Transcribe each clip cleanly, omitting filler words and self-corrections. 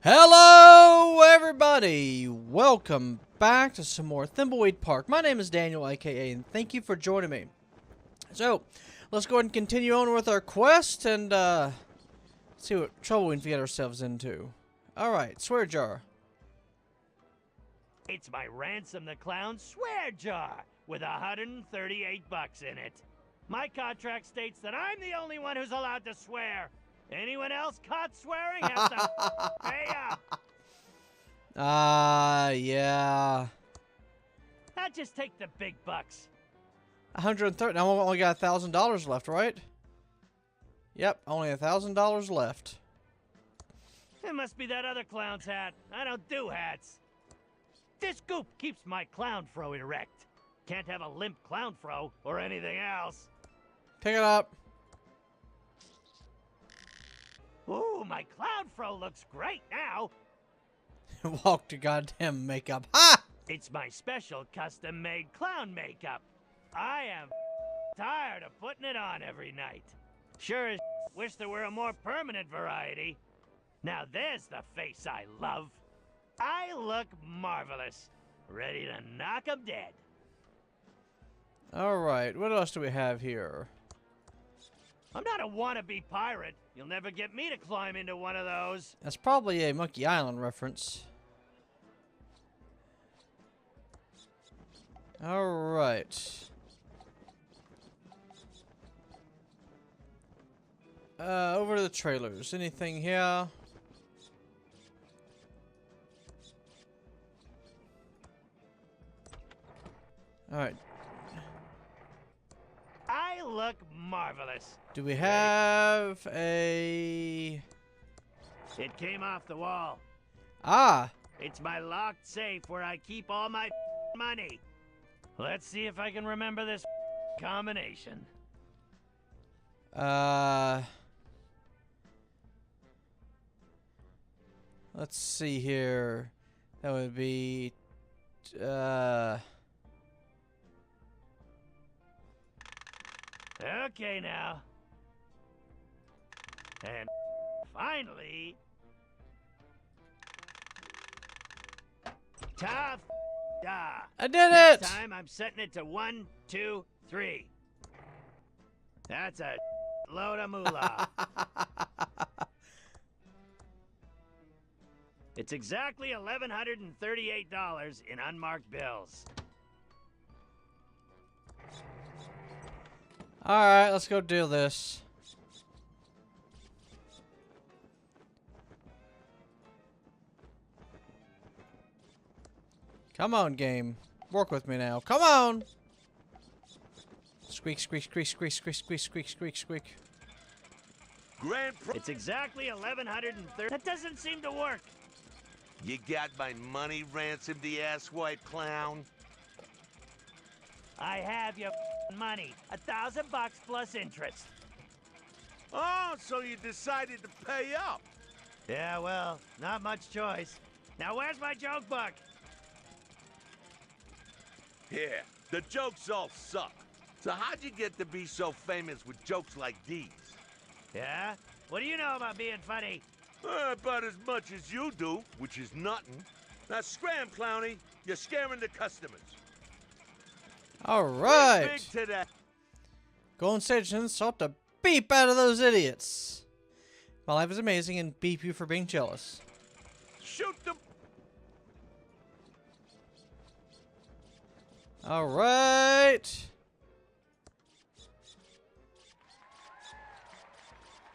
Hello, everybody! Welcome back to some more Thimbleweed Park. My name is DanielAKA, and thank you for joining me. So, let's go ahead and continue on with our quest and see what trouble we can get ourselves into. Alright, swear jar. It's my Ransom the Clown swear jar with 138 bucks in it. My contract states that I'm the only one who's allowed to swear. Anyone else caught swearing has to pay up. Yeah. I'll just take the big bucks. 130. Now we only got $1,000 left, right? Yep, only $1,000 left. It must be that other clown's hat. I don't do hats. This goop keeps my clown fro erect. Can't have a limp clown fro or anything else. Pick it up. Ooh, my clown fro looks great now. Walk to goddamn makeup. Ha! It's my special custom-made clown makeup. I am tired of putting it on every night. Sure as wish there were a more permanent variety. Now there's the face I love. I look marvelous. Ready to knock 'em dead. Alright, what else do we have here? I'm not a wannabe pirate. You'll never get me to climb into one of those. That's probably a Monkey Island reference. Alright. Over to the trailers. Anything here? Alright. I look marvelous. Do we have a... It came off the wall. Ah! It's my locked safe where I keep all my money. Let's see if I can remember this combination. Let's see here. That would be... Okay now. And finally... Tough. I did Next it! time I'm setting it to 1, 2, 3. That's a load of moolah. It's exactly $1,138 in unmarked bills. Alright, let's go do this. Come on, game. Work with me now. Come on! Squeak, squeak, squeak, squeak, squeak, squeak, squeak, squeak, squeak. It's exactly $1,130. That doesn't seem to work. You got my money, Ransom the asswipe clown? I have your money. $1,000 plus interest. Oh, so you decided to pay up? Yeah, well, not much choice. Now where's my joke book? Yeah, the jokes all suck. So how'd you get to be so famous with jokes like these? Yeah? What do you know about being funny? About as much as you do, which is nothing. Now scram, Clowny. You're scaring the customers. Alright! Big to that. Go on stage and stop the beep out of those idiots. My life is amazing and beep you for being jealous. Shoot them. Alright!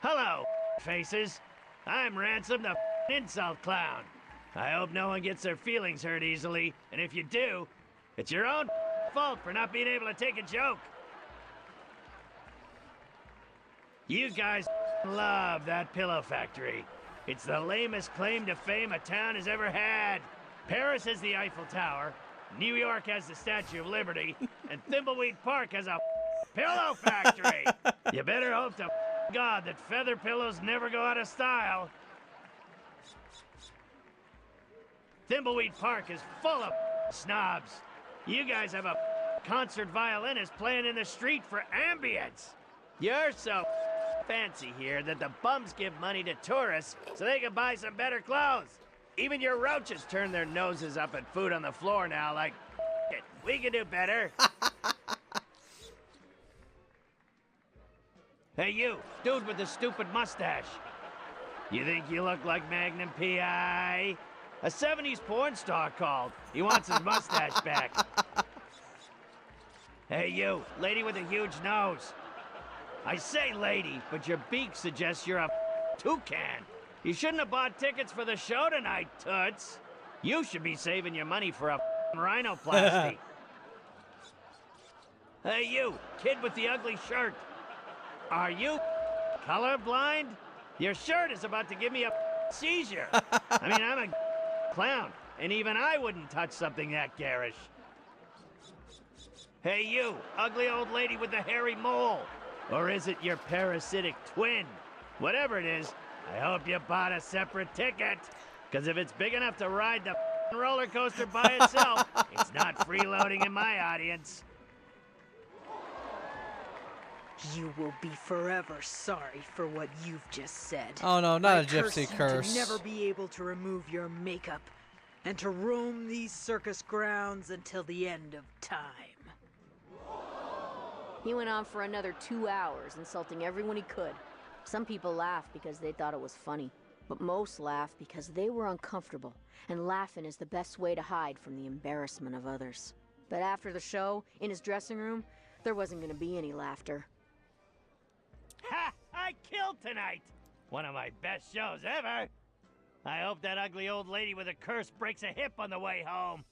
Hello, faces. I'm Ransom the insult clown. I hope no one gets their feelings hurt easily, and if you do, it's your own fault for not being able to take a joke. You guys love that pillow factory. It's the lamest claim to fame a town has ever had. Paris has the Eiffel Tower, New York has the Statue of Liberty, and Thimbleweed Park has a pillow factory. You better hope to God that feather pillows never go out of style. Thimbleweed Park is full of snobs. You guys have a concert violinist playing in the street for ambience. You're so fancy here that the bums give money to tourists so they can buy some better clothes. Even your roaches turn their noses up at food on the floor now like, it, we can do better. Hey you, dude with the stupid mustache. You think you look like Magnum P.I.? A 70s porn star called. He wants his mustache back. Hey you, lady with a huge nose. I say lady, but your beak suggests you're a toucan. You shouldn't have bought tickets for the show tonight, Toots. You should be saving your money for a rhinoplasty. Hey you, kid with the ugly shirt. Are you colorblind? Your shirt is about to give me a seizure. I mean, I'm a clown, and even I wouldn't touch something that garish. Hey you, ugly old lady with the hairy mole. Or is it your parasitic twin? Whatever it is, I hope you bought a separate ticket. Because if it's big enough to ride the roller coaster by itself, it's not freeloading in my audience. You will be forever sorry for what you've just said. Oh no, not I a gypsy you curse. to never be able to remove your makeup and to roam these circus grounds until the end of time. He went on for another 2 hours, insulting everyone he could. Some people laughed because they thought it was funny, but most laughed because they were uncomfortable, and laughing is the best way to hide from the embarrassment of others. But after the show, in his dressing room, there wasn't going to be any laughter. Ha! I killed tonight! One of my best shows ever! I hope that ugly old lady with a curse breaks a hip on the way home.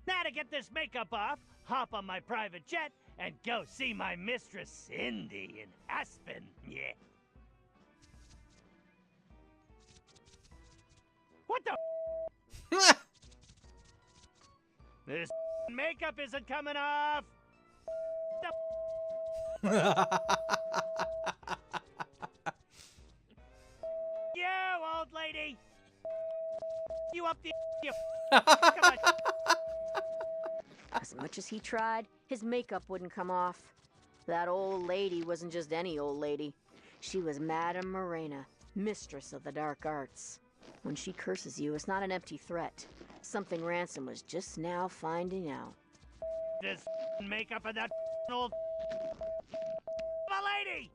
Now to get this makeup off, hop on my private jet and go see my mistress Cindy in Aspen. Yeah. What the? This makeup isn't coming off. You old lady. You up the? You. Come on. As much as he tried, his makeup wouldn't come off. That old lady wasn't just any old lady. She was Madame Morena, mistress of the dark arts. When she curses you, it's not an empty threat. Something Ransom was just now finding out. This makeup and that old lady.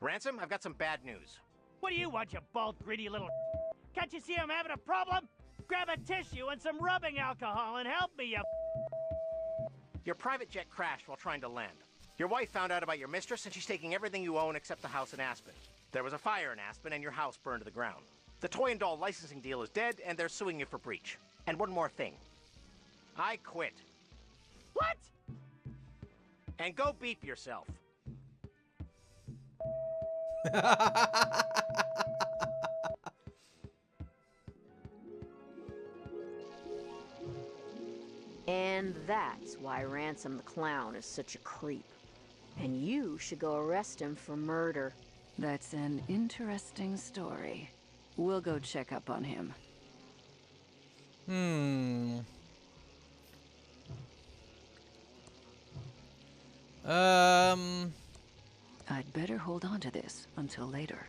Ransom, I've got some bad news. What do you want, you bald, greedy little? Can't you see I'm having a problem? Grab a tissue and some rubbing alcohol and help me, you. Your private jet crashed while trying to land. Your wife found out about your mistress and she's taking everything you own except the house in Aspen. There was a fire in Aspen and your house burned to the ground. The toy and doll licensing deal is dead and they're suing you for breach. And one more thing. I quit. What? And go beep yourself. And that's why Ransom the Clown is such a creep. And you should go arrest him for murder. That's an interesting story. We'll go check up on him. I'd better hold on to this until later.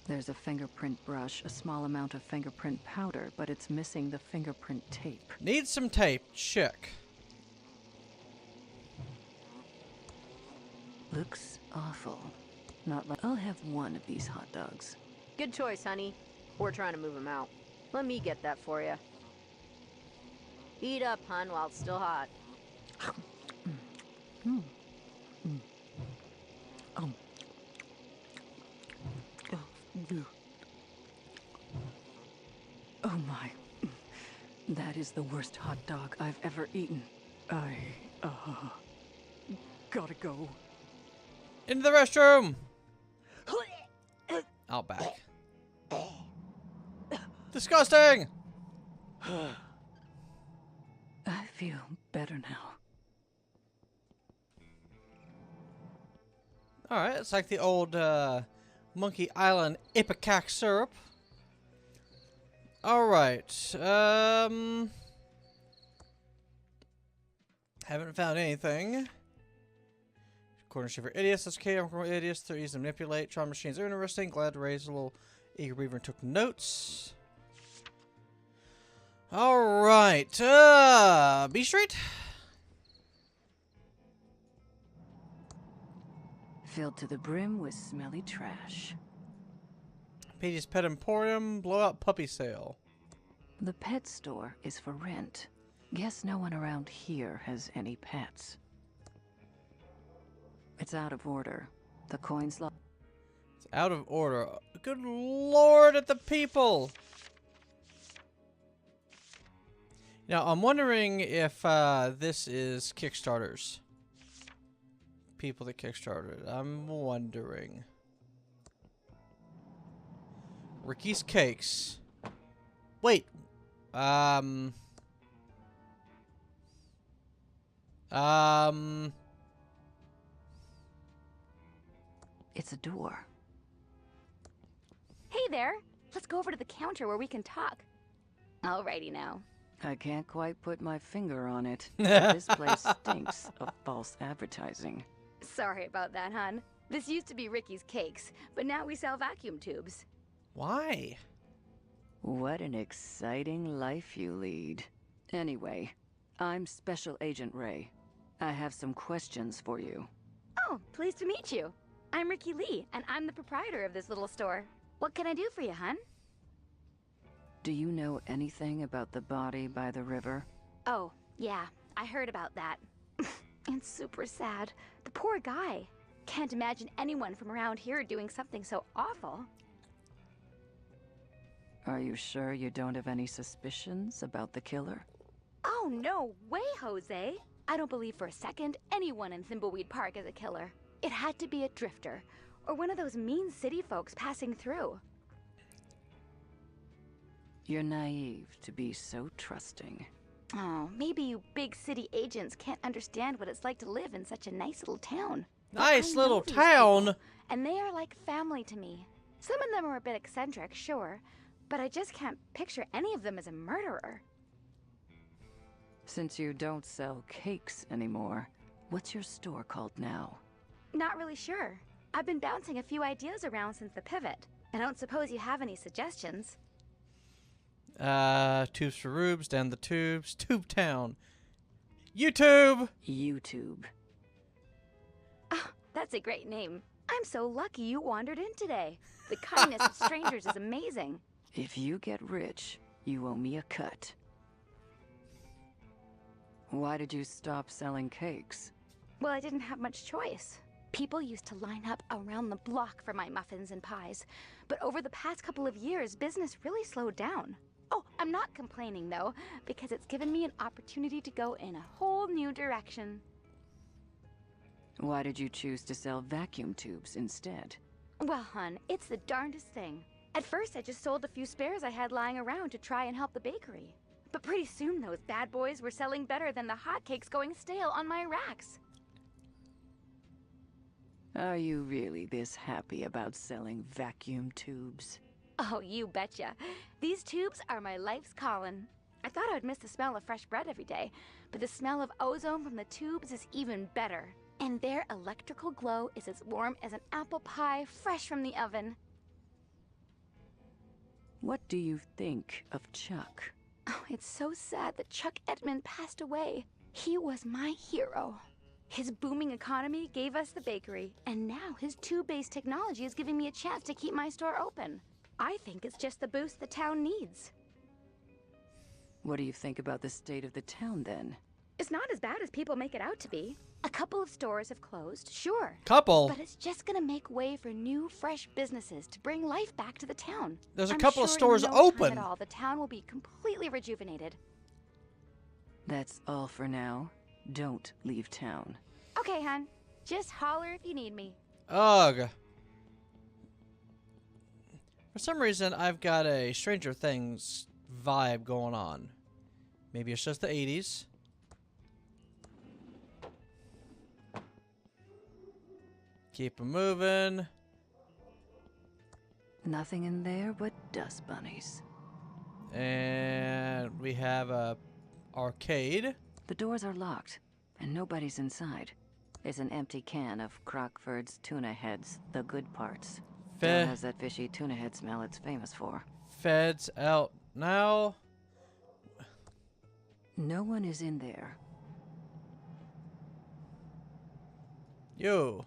There's a fingerprint brush, a small amount of fingerprint powder, but it's missing the fingerprint tape. Need some tape. Check. Looks awful. Not like I'll have one of these hot dogs. Good choice, honey. We're trying to move him out. Let me get that for you. Eat up, hun, while it's still hot. Oh my. That is the worst hot dog I've ever eaten. I, gotta go. Into the restroom. Out back. Disgusting. I feel better now. Alright, it's like the old Monkey Island Ipecac syrup. Alright, Haven't found anything. Corner shift for idiots. That's okay. I'm going idiots. They're easy to manipulate. Tron machines are interesting. Glad to raise a little eager beaver and took notes. Alright. B Street? Filled to the brim with smelly trash. Petey's Pet Emporium. Blowout puppy sale. The pet store is for rent. Guess no one around here has any pets. It's out of order. The coin slot. It's out of order. Good lord at the people! Now, I'm wondering if this is Kickstarters. People that Kickstarted. I'm wondering. Ricky's Cakes. Wait. It's a door. Hey there! Let's go over to the counter where we can talk. Alrighty now. I can't quite put my finger on it. But this place stinks of false advertising. Sorry about that, hon. This used to be Ricky's Cakes, but now we sell vacuum tubes. Why? What an exciting life you lead. Anyway, I'm Special Agent Ray. I have some questions for you. Oh, pleased to meet you. I'm Ricky Lee, and I'm the proprietor of this little store. What can I do for you, hon? Do you know anything about the body by the river? Oh, yeah, I heard about that. It's super sad. The poor guy. Can't imagine anyone from around here doing something so awful. Are you sure you don't have any suspicions about the killer? Oh, no way, Jose. I don't believe for a second anyone in Thimbleweed Park is a killer. It had to be a drifter, or one of those mean city folks passing through. You're naive to be so trusting. Oh, maybe you big city agents can't understand what it's like to live in such a nice little town. But Nice I know little these town! people, and they are like family to me. Some of them are a bit eccentric, sure, but I just can't picture any of them as a murderer. Since you don't sell cakes anymore, what's your store called now? Not really sure. I've been bouncing a few ideas around since the pivot. I don't suppose you have any suggestions. Tubes for rubes, down the tubes, Tube Town. YouTube! YouTube. Oh, that's a great name. I'm so lucky you wandered in today. The kindness of strangers is amazing. If you get rich, you owe me a cut. Why did you stop selling cakes? Well, I didn't have much choice. People used to line up around the block for my muffins and pies. But over the past couple of years, business really slowed down. Oh, I'm not complaining, though, because it's given me an opportunity to go in a whole new direction. Why did you choose to sell vacuum tubes instead? Well, hun, it's the darndest thing. At first, I just sold a few spares I had lying around to try and help the bakery. But pretty soon, those bad boys were selling better than the hotcakes going stale on my racks. Are you really this happy about selling vacuum tubes? Oh, you betcha. These tubes are my life's calling. I thought I'd miss the smell of fresh bread every day, but the smell of ozone from the tubes is even better. And their electrical glow is as warm as an apple pie fresh from the oven. What do you think of Chuck? Oh, it's so sad that Chuck Edmund passed away. He was my hero. His booming economy gave us the bakery, and now his tube-based technology is giving me a chance to keep my store open. I think it's just the boost the town needs. What do you think about the state of the town, then? It's not as bad as people make it out to be. A couple of stores have closed, sure. Couple? But it's just gonna make way for new, fresh businesses to bring life back to the town. There's a I'm couple of sure stores in no open. time at all, the town will be completely rejuvenated. That's all for now. Don't leave town. Okay, hon. Just holler if you need me. Ugh. For some reason, I've got a Stranger Things vibe going on. Maybe it's just the 80s. Keep 'em moving. Nothing in there but dust bunnies. And we have a arcade. The doors are locked. and nobody's inside. There's an empty can of Crockford's tuna heads, the good parts. Still has that fishy tuna head smell it's famous for. Feds out now. No one is in there. Yo.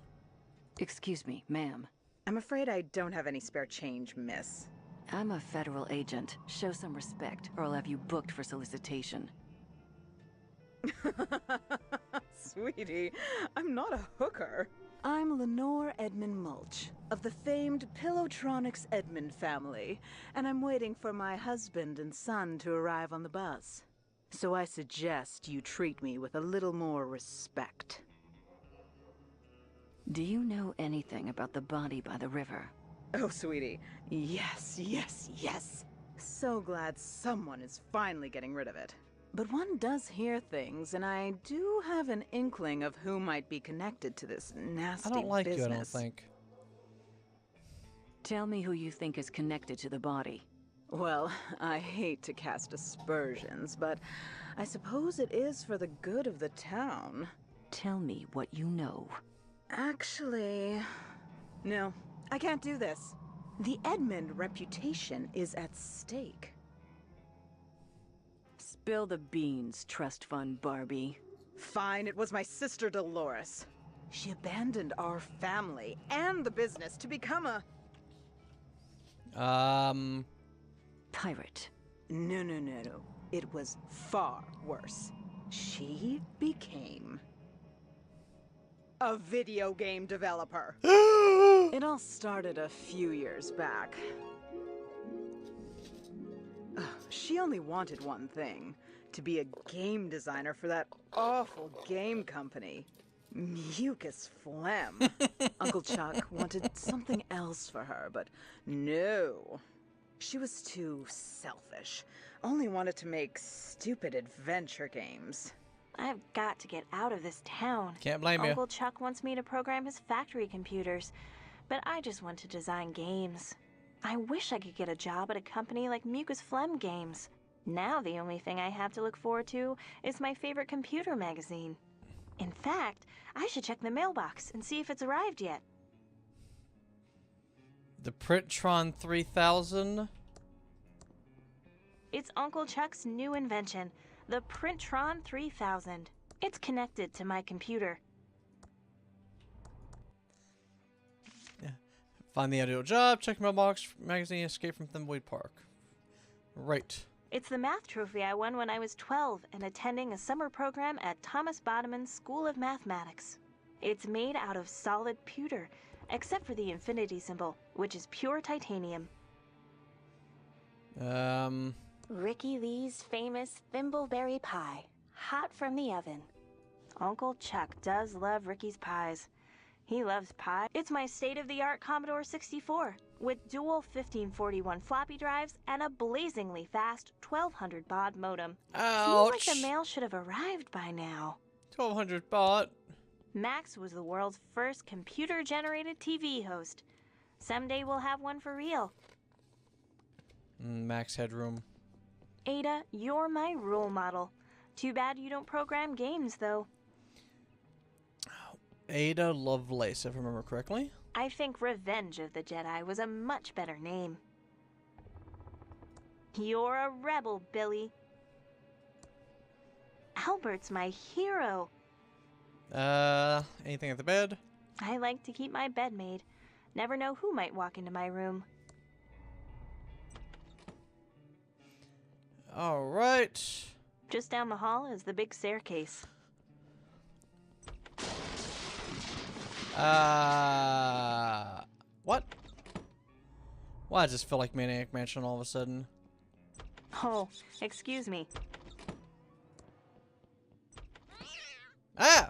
Excuse me, ma'am. I'm afraid I don't have any spare change, miss. I'm a federal agent. Show some respect, or I'll have you booked for solicitation. Sweetie, I'm not a hooker. I'm Lenore Edmund Mulch, of the famed Pillowtronics Edmund family, and I'm waiting for my husband and son to arrive on the bus. So I suggest you treat me with a little more respect. Do you know anything about the body by the river? Oh, sweetie. Yes, yes, yes. So glad someone is finally getting rid of it. But one does hear things, and I do have an inkling of who might be connected to this nasty business. I don't like you, I don't think. Tell me who you think is connected to the body. Well, I hate to cast aspersions, but I suppose it is for the good of the town. Tell me what you know. Actually, no, I can't do this. The Edmund reputation is at stake. Spill the beans, trust fund Barbie. Fine, it was my sister Dolores. She abandoned our family and the business to become a... Pirate. No. It was far worse. She became... a video game developer. It all started a few years back. She only wanted one thing, to be a game designer for that awful game company. Mucus Phlegm. Uncle Chuck wanted something else for her, but no. She was too selfish. Only wanted to make stupid adventure games. I've got to get out of this town. Can't blame you. Uncle Chuck wants me to program his factory computers, but I just want to design games. I wish I could get a job at a company like Mucus Phlegm Games. Now the only thing I have to look forward to is my favorite computer magazine. In fact, I should check the mailbox and see if it's arrived yet. The Printron 3000. It's Uncle Chuck's new invention, the Printron 3000. It's connected to my computer. Find the ideal job, check mailbox, magazine, escape from Thimbleweed Park. Right. It's the math trophy I won when I was 12 and attending a summer program at Thomas Bodeman's School of Mathematics. It's made out of solid pewter, except for the infinity symbol, which is pure titanium. Ricky Lee's famous thimbleberry pie, hot from the oven. Uncle Chuck does love Ricky's pies. He loves pie. It's my state-of-the-art Commodore 64 with dual 1541 floppy drives and a blazingly fast 1200 baud modem. Ouch. Seems like the mail should have arrived by now. 1200 baht. Max was the world's first computer-generated TV host. Someday we'll have one for real. Max headroom. Ada, you're my role model. Too bad you don't program games, though. Ada Lovelace, if I remember correctly. I think Revenge of the Jedi was a much better name. You're a rebel, Billy. Albert's my hero. Anything at the bed? I like to keep my bed made. Never know who might walk into my room. All right. Just down the hall is the big staircase. What? Why does this feel like Maniac Mansion all of a sudden? Oh, excuse me. Ah!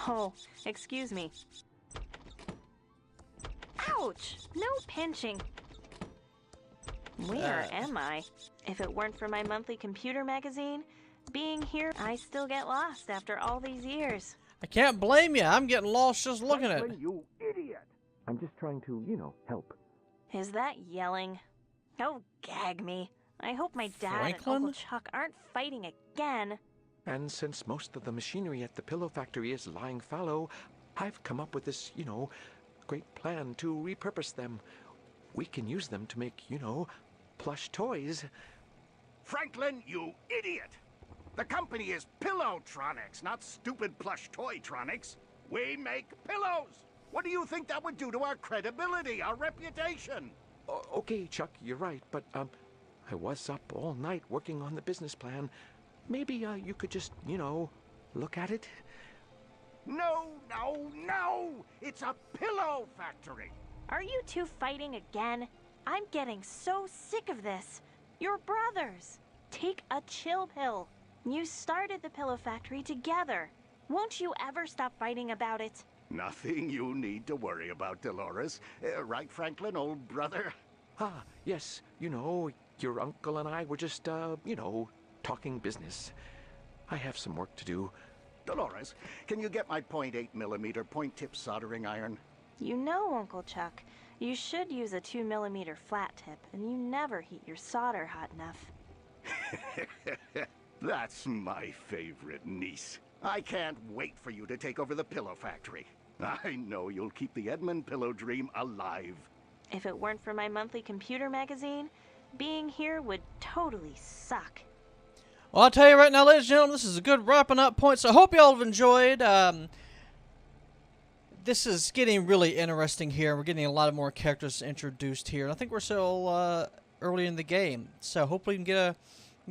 Oh, excuse me. Ouch! No pinching. Where am I? If it weren't for my monthly computer magazine, being here, I still get lost after all these years. I can't blame you. I'm getting lost just looking at it. You idiot! I'm just trying to, help. Is that yelling? Oh, gag me. I hope my dad Franklin? and Uncle Chuck aren't fighting again. And since most of the machinery at the pillow factory is lying fallow, I've come up with this, great plan to repurpose them. We can use them to make, plush toys. Franklin, you idiot! The company is Pillowtronics, not stupid plush toytronics. We make pillows! What do you think that would do to our credibility, our reputation? Okay, Chuck, you're right, but, I was up all night working on the business plan. Maybe, you could just, look at it? No, no, no! It's a pillow factory! Are you two fighting again? I'm getting so sick of this. You're brothers. Take a chill pill. You started the pillow factory together. Won't you ever stop fighting about it? Nothing you need to worry about, Dolores. Right, Franklin, old brother? Ah, yes, your uncle and I were just, talking business. I have some work to do. Dolores, can you get my .8mm point-tip soldering iron? You know, Uncle Chuck, you should use a 2mm flat tip, and you never heat your solder hot enough. That's my favorite niece. I can't wait for you to take over the pillow factory. I know you'll keep the Edmund pillow dream alive. If it weren't for my monthly computer magazine, being here would totally suck. Well, I'll tell you right now, ladies and gentlemen, this is a good wrapping up point, so I hope you all have enjoyed. This is getting really interesting here. We're getting a lot of more characters introduced here, and I think we're still early in the game, so hopefully we can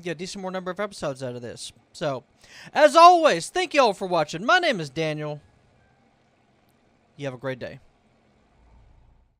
get a decent more number of episodes out of this. So, as always, thank you all for watching. My name is Daniel. You have a great day.